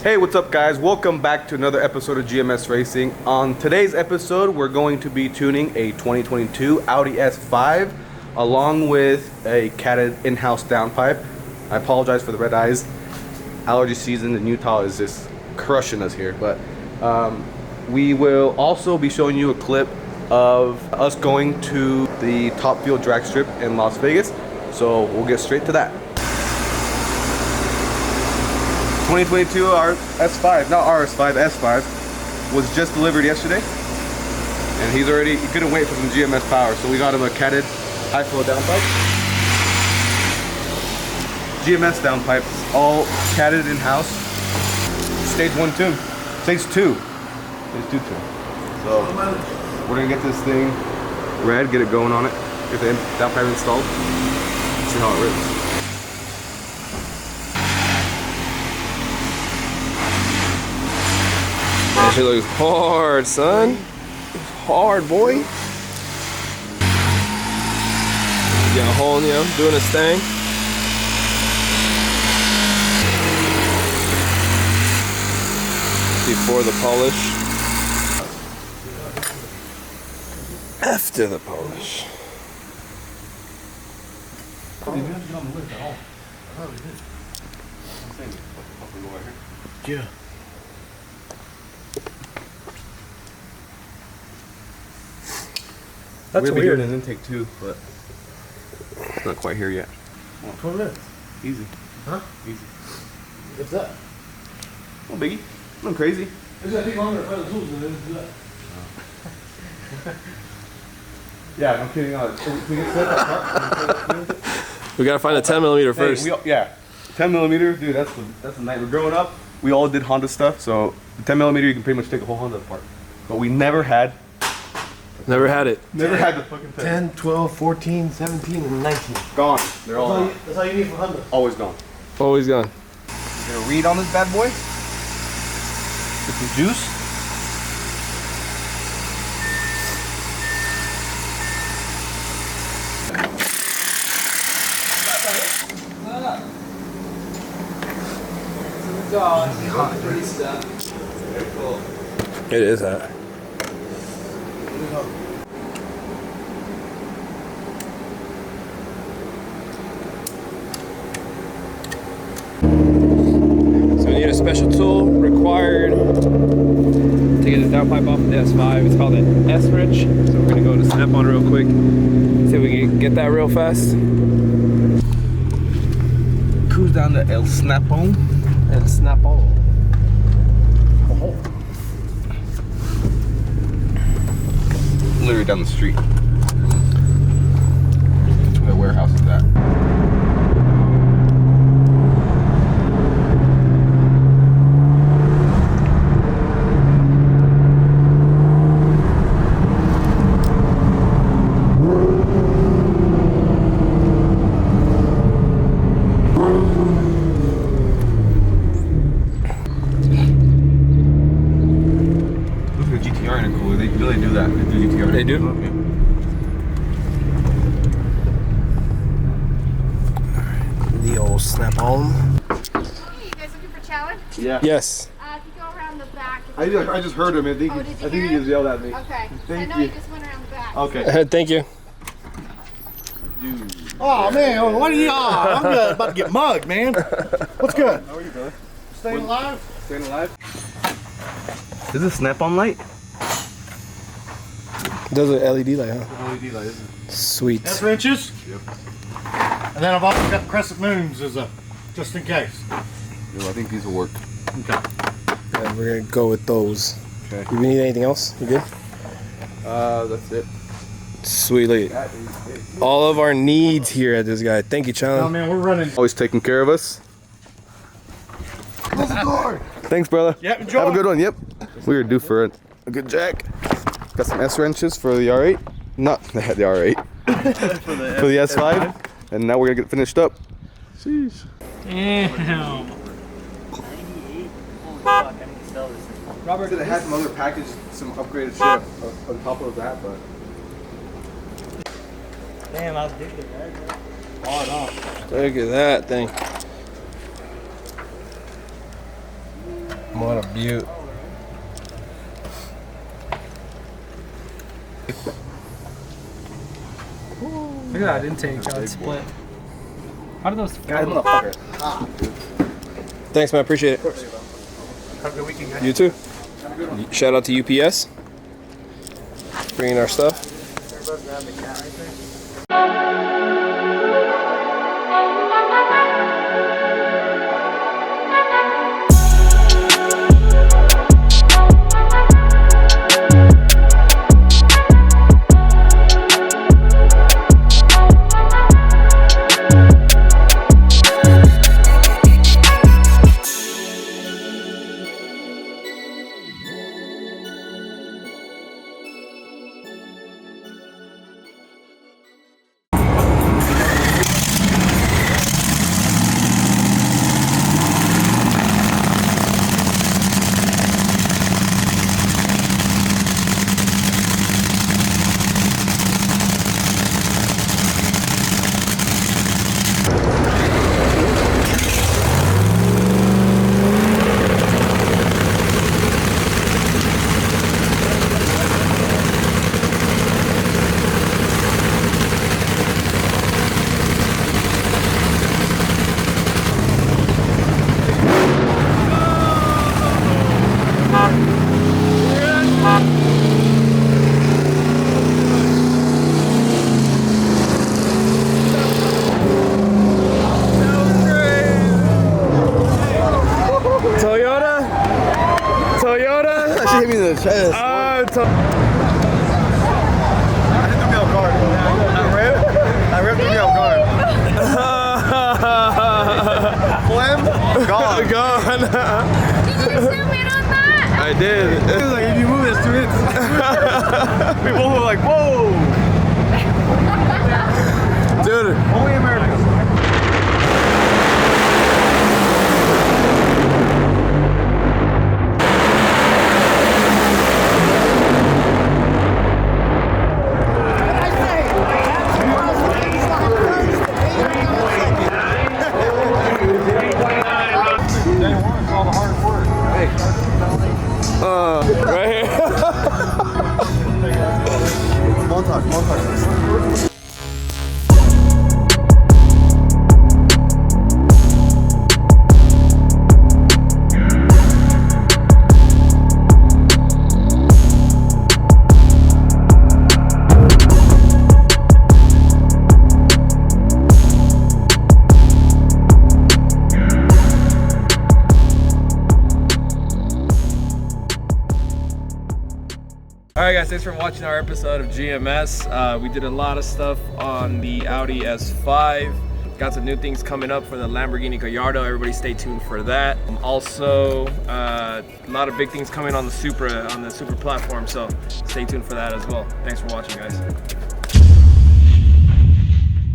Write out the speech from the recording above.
Hey, what's up guys? Welcome back to another episode of GMS Racing. On today's episode, we're going to be tuning a 2022 Audi S5 along with a catted in-house downpipe. I apologize for the red eyes. Allergy season in Utah is just crushing us here, but we will also be showing you a clip of us going to the Top Fuel drag strip in Las Vegas. So we'll get straight to that. 2022 S5, not RS5, S5, was just delivered yesterday, and he couldn't wait for some GMS power, so we got him a catted high flow downpipe. GMS downpipe, all catted in house. Stage 1 tune, stage 2 tune. So we're gonna get this thing red, get it going on it, get the downpipe installed, see how it rips. That shit looks hard, son. It's hard, boy. Getting a hole in, doing his thing. Before the polish. After the polish. Yeah. That's we'll weird. Be doing an intake too, but it's not quite here yet. 12 minutes. Easy. Huh? Easy. What's that? No biggie. Nothing crazy. It's gonna take longer to find the tools than it is to do that. Yeah, no kidding. We can set that part. We gotta find a 10mm first. Yeah, 10mm, dude. That's the nightmare. Growing up, we all did Honda stuff, so the 10mm you can pretty much take a whole Honda apart. But we never had. Never had it. Never had the fucking 10, 12, 14, 17, and 19. Gone. They're all gone. That's all you need for Honda. Always gone. Always gone. Get a read on this bad boy. Get some juice. It is hot. So we need a special tool required to get the downpipe off of the S5. It's called an S-wrench. So we're gonna go to Snap-on real quick, see if we can get that real fast. Cruise down to El Snap-on. And Snap-on. Literally down the street. That's where the warehouse is at. They do? Okay. The old Snap-on. Hey, you guys looking for challenge? Yeah. Yes. If you go around the back. I just heard him. I think he just yelled at me. Okay. Thank I know you. you just went around the back. Okay. Thank you. Dude. Oh man, what are you? I'm about to get mugged, man. What's good? How are you, brother? Staying alive? Staying alive? Is this Snap-on light? Those are LED light, huh? LED light, isn't it? Sweet. S wrenches. Yep. And then I've also got crescent moons as a just in case. Yo, I think these will work. Okay. And we're gonna go with those. Okay. Do we need anything else? You good? That's it. Sweetly. All of our needs here at this guy. Thank you, Oh Challen. man, we're running. Always taking care of us. Close the door. Thanks, brother. Yep, enjoy. Have a good one. Yep. We are due for a good jack. Got some S wrenches for the R8. Not the R8. for the S5. And now we're gonna get finished up. Sheesh. Damn. Robert said it had some other package, some upgraded shit on top of that, but. Damn, I was digging that. Hard off. Look at that thing. What a beaut. Look at that intake, how it's split. How do those Guys, flow? motherfucker. Thanks, man. Appreciate it. Have a good weekend, guys. You too. Shout out to UPS. Bringing our stuff. Hit me in the chest. I just threw me off guard. I ripped me off guard. Phlegm? Gone. Gone. Did you zoom in on that? I did. It was like, if you move this 2 inches. We both were like, whoa. Dude. Only America. Right here. Montage. Alright guys, thanks for watching our episode of GMS. We did a lot of stuff on the Audi S5. Got some new things coming up for the Lamborghini Gallardo. Everybody stay tuned for that. Also, a lot of big things coming on the Supra platform, so stay tuned for that as well. Thanks for watching, guys.